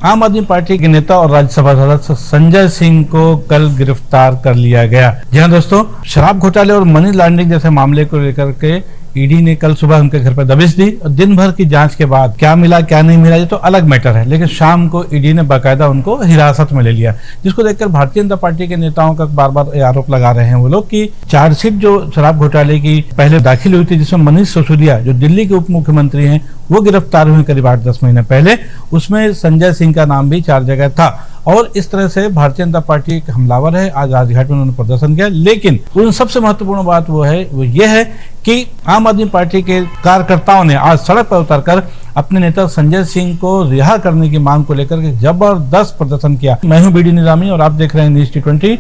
आम आदमी पार्टी के नेता और राज्यसभा सदस्य संजय सिंह को कल गिरफ्तार कर लिया गया। जी हाँ दोस्तों, शराब घोटाले और मनी लॉन्ड्रिंग जैसे मामले को लेकर के ईडी ने कल सुबह उनके घर पर दबिश दी और दिन भर की जांच के बाद क्या मिला क्या नहीं मिला ये तो अलग मैटर है, लेकिन शाम को ईडी ने बाकायदा उनको हिरासत में ले लिया, जिसको देखकर भारतीय जनता पार्टी के नेताओं का बार बार आरोप लगा रहे हैं वो लोग कि चार्जशीट जो शराब घोटाले की पहले दाखिल हुई थी, जिसमें मनीष सिसोदिया जो दिल्ली के उप मुख्यमंत्री हैं वो गिरफ्तार हुए करीब 8-10 महीने पहले, उसमें संजय सिंह का नाम भी 4 जगह था। और इस तरह से भारतीय जनता पार्टी एक हमलावर है। आज राजघाट में उन्होंने प्रदर्शन किया, लेकिन उन सबसे महत्वपूर्ण बात वो ये है कि आम आदमी पार्टी के कार्यकर्ताओं ने आज सड़क पर उतरकर अपने नेता संजय सिंह को रिहा करने की मांग को लेकर के जबरदस्त प्रदर्शन किया। मैं हूं बीडी निजामी और आप देख रहे हैं न्यूज़ T20।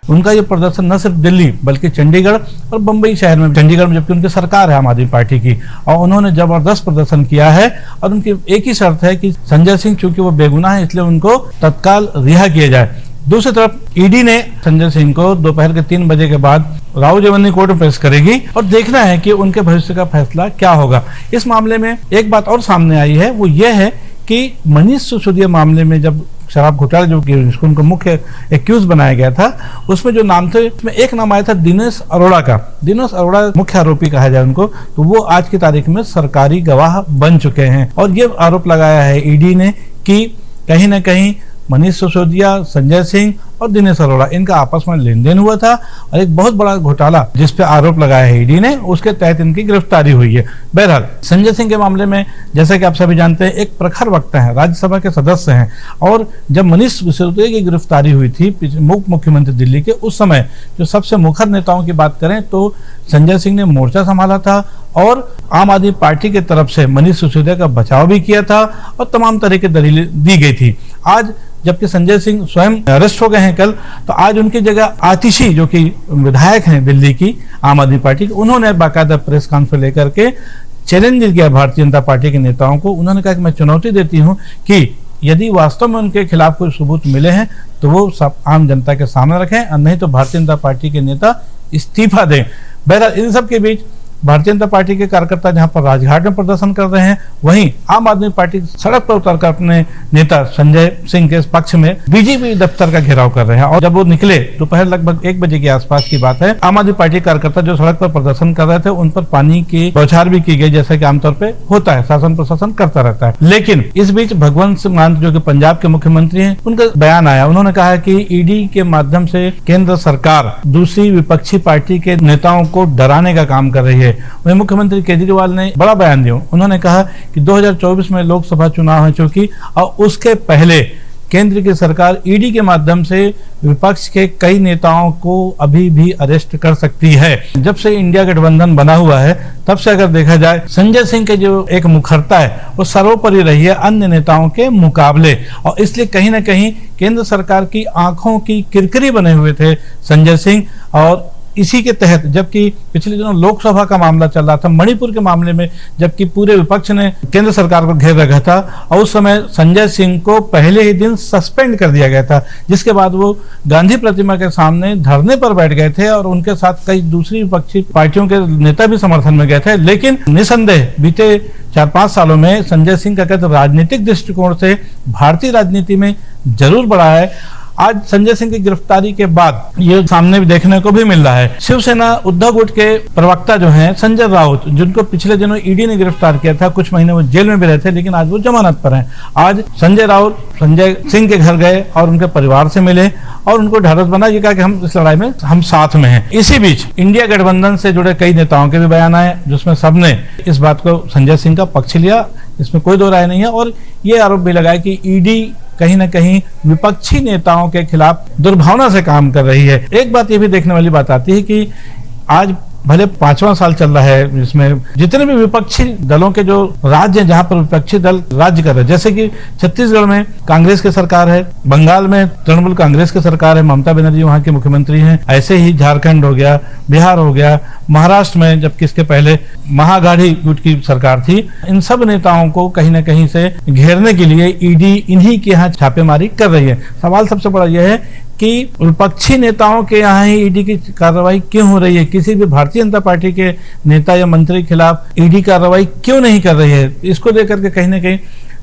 उनका ये प्रदर्शन न सिर्फ दिल्ली बल्कि चंडीगढ़ और बंबई शहर में, चंडीगढ़ में जबकि उनकी सरकार है आम आदमी पार्टी की, और उन्होंने जबरदस्त प्रदर्शन किया है। और उनकी एक ही शर्त है कि संजय सिंह चूंकि वो बेगुनाह है इसलिए उनको तत्काल रिहा किया जाए। दूसरी तरफ ईडी ने संजय सिंह को दोपहर के 3 बजे के बाद राउजवनी कोर्ट में पेश करेगी और देखना है कि उनके भविष्य का फैसला क्या होगा। इस मामले में एक बात और सामने आई है, वो ये है कि मनीष सिसोदिया मामले में जब शराब घोटाला जो जिसको उनको मुख्य एक्यूज बनाया गया था, उसमें जो नाम थे उसमें एक नाम आया था दिनेश अरोड़ा का। दिनेश अरोड़ा मुख्य आरोपी कहा जाए उनको, तो वो आज की तारीख में सरकारी गवाह बन चुके हैं। और ये आरोप लगाया है ईडी ने कि कहीं ना कहीं मनीष सिसोदिया, संजय सिंह और दिनेश अरोड़ा इनका आपस में लेन देन हुआ था और एक बहुत बड़ा घोटाला जिस पे आरोप लगाया है ईडी ने, उसके तहत इनकी गिरफ्तारी हुई है। बहरहाल संजय सिंह के मामले में जैसा कि आप सभी जानते हैं एक प्रखर वक्ता है, राज्यसभा के सदस्य हैं, और जब मनीष सिसोदिया की गिरफ्तारी हुई थी मुख्यमंत्री दिल्ली के, उस समय जो सबसे मुखर नेताओं की बात करें तो संजय सिंह ने मोर्चा संभाला था और आम आदमी पार्टी की तरफ से मनीष सिसोदिया का बचाव भी किया था और तमाम तरह की दलीलें दी गई थी। आज जबकि संजय सिंह स्वयं अरेस्ट हो गए हैं कल, तो आज उनकी जगह आतिशी जो कि विधायक हैं दिल्ली की आम आदमी पार्टी की, उन्होंने बाकायदा प्रेस कॉन्फ्रेंस लेकर के चैलेंज किया भारतीय जनता पार्टी के नेताओं को। उन्होंने कहा कि मैं चुनौती देती हूं कि यदि वास्तव में उनके खिलाफ कोई सबूत मिले हैं तो वो सब आम जनता के सामने रखें, और नहीं तो भारतीय जनता पार्टी के नेता इस्तीफा दें। बहरहाल इन सब के बीच भारतीय जनता पार्टी के कार्यकर्ता जहां पर राजघाट में प्रदर्शन कर रहे हैं, वहीं आम आदमी पार्टी सड़क पर उतरकर अपने नेता संजय सिंह के पक्ष में बीजेपी दफ्तर का घेराव कर रहे हैं। और जब वो निकले दोपहर लगभग 1 बजे के आसपास की बात है, आम आदमी पार्टी कार्यकर्ता जो सड़क पर प्रदर्शन कर रहे थे उन पर पानी की बौछार भी की गई, जैसा कि आमतौर पर होता है, शासन प्रशासन करता रहता है। लेकिन इस बीच भगवंत सिंह मान जो कि पंजाब के मुख्यमंत्री हैं, उनका बयान आया। उन्होंने कहा कि ईडी के माध्यम से केंद्र सरकार दूसरी विपक्षी पार्टी के नेताओं को डराने का काम कर रही है। वहीं मुख्यमंत्री केजरीवाल ने बड़ा बयान दिया। उन्होंने कहा कि 2024 में लोकसभा चुनाव है चूंकि, और उसके पहले केंद्र की सरकार ईडी के माध्यम से विपक्ष के कई नेताओं को अभी भी अरेस्ट कर सकती है। जब से इंडिया गठबंधन बना हुआ है तब से अगर देखा जाए संजय सिंह के जो एक मुखरता है वो सर्वोपरि रही है अन्य नेताओं के मुकाबले, और इसलिए कहीं ना कहीं केंद्र सरकार की आंखों की किरकिरी बने हुए थे संजय सिंह। और इसी के तहत जबकि पिछले दिनों लोकसभा का मामला चल रहा था, मणिपुर के मामले में जबकि पूरे विपक्ष ने केंद्र सरकार को घेर रखा था, और उस समय संजय सिंह को पहले ही दिन सस्पेंड कर दिया गया था, जिसके बाद वो गांधी प्रतिमा के सामने धरने पर बैठ गए थे और उनके साथ कई दूसरी विपक्षी पार्टियों के नेता भी समर्थन में गए थे। लेकिन निसंदेह बीते 4-5 सालों में संजय सिंह का कहते राजनीतिक दृष्टिकोण से भारतीय राजनीति में जरूर बढ़ा है। आज संजय सिंह की गिरफ्तारी के बाद ये सामने भी देखने को भी मिल रहा है। शिवसेना उद्धव गुट के प्रवक्ता जो हैं संजय राउत, जिनको पिछले दिनों ईडी ने गिरफ्तार किया था, कुछ महीने वो जेल में भी रहे थे, लेकिन आज वो जमानत पर हैं। आज संजय राउत संजय सिंह के घर गए और उनके परिवार से मिले और उनको ढाढ़स बना, ये कहा कि हम इस लड़ाई में हम साथ में हैं। इसी बीच इंडिया गठबंधन से जुड़े कई नेताओं के भी बयान आए, जिसमें सबने इस बात को संजय सिंह का पक्ष लिया, इसमें कोई दो राय नहीं है। और ये आरोप भी लगाया कि ईडी कहीं ना कहीं विपक्षी नेताओं के खिलाफ दुर्भावना से काम कर रही है। एक बात ये भी देखने वाली बात आती है कि आज भले 5वां साल चल रहा है, जिसमें जितने भी विपक्षी दलों के जो राज्य हैं जहां पर विपक्षी दल राज्य कर रहे हैं, जैसे कि छत्तीसगढ़ में कांग्रेस की सरकार है, बंगाल में तृणमूल कांग्रेस की सरकार है, ममता बनर्जी वहां की मुख्यमंत्री हैं, ऐसे ही झारखंड हो गया, बिहार हो गया, महाराष्ट्र में जबकि इसके पहले महागाड़ी गुट की सरकार थी। इन सब नेताओं को कहीं ना कहीं से घेरने के लिए ईडी इन्हीं के यहाँ छापेमारी कर रही है। सवाल सबसे बड़ा यह है कि विपक्षी नेताओं के यहाँ ही ईडी की कार्रवाई क्यों हो रही है, किसी भी भारतीय जनता पार्टी के नेता या मंत्री के खिलाफ ईडी कार्रवाई क्यों नहीं कर रही है। इसको लेकर के कहीं ना कहीं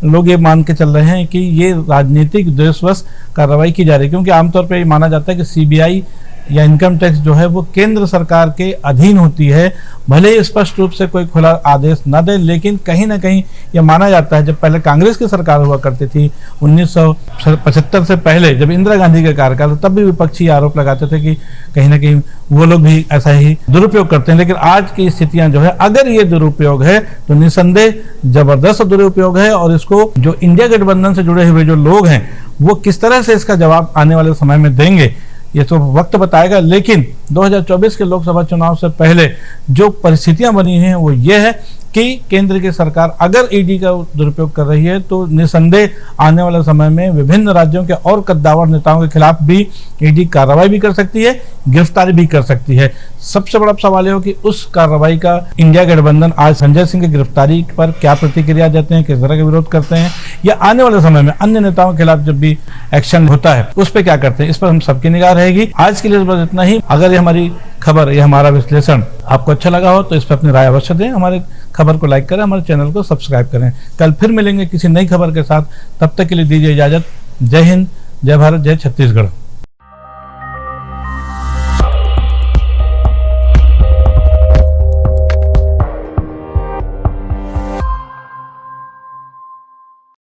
लोग ये मान के चल रहे हैं कि ये राजनीतिक उद्देश्यवश कार्रवाई की जा रही है, क्योंकि आमतौर पर ये माना जाता है कि सीबीआई या इनकम टैक्स जो है वो केंद्र सरकार के अधीन होती है। भले ही स्पष्ट रूप से कोई खुला आदेश न दे, लेकिन कहीं ना कहीं ये माना जाता है, जब पहले कांग्रेस की सरकार हुआ करती थी 1975 से पहले, जब इंदिरा गांधी का कार्यकाल, तब भी विपक्षी आरोप लगाते थे कि कहीं ना कहीं वो लोग भी ऐसा ही दुरुपयोग करते हैं। लेकिन आज की स्थितियां जो है, अगर ये दुरुपयोग है तो निसंदेह जबरदस्त दुरुपयोग है, और इसको जो इंडिया गठबंधन से जुड़े हुए जो लोग हैं वो किस तरह से इसका जवाब आने वाले समय में देंगे ये तो वक्त बताएगा। लेकिन 2024 के लोकसभा चुनाव से पहले जो परिस्थितियां बनी हैं वो ये है कि केंद्र की सरकार अगर ईडी का दुरुपयोग कर रही है तो निसंदेह आने वाले समय में विभिन्न राज्यों के और कद्दावर नेताओं के खिलाफ भी ईडी कार्रवाई भी कर सकती है, गिरफ्तारी भी कर सकती है। सबसे बड़ा सवाल यह हो कि उस कार्रवाई का इंडिया गठबंधन आज संजय सिंह की गिरफ्तारी पर क्या प्रतिक्रिया देते हैं, किस तरह का विरोध करते हैं, या आने वाले समय में अन्य नेताओं के खिलाफ जब भी एक्शन होता है उस पर क्या करते हैं, इस पर हम सबकी निगाह रहेगी। आज के लिए बस इतना ही। अगर ये हमारी खबर, ये हमारा विश्लेषण आपको अच्छा लगा हो तो इस पर अपनी राय अवश्य दें, हमारे खबर को लाइक करें, हमारे चैनल को सब्सक्राइब करें। कल फिर मिलेंगे किसी नई खबर के साथ, तब तक के लिए दीजिए इजाजत। जय हिंद, जय भारत, जय छत्तीसगढ़।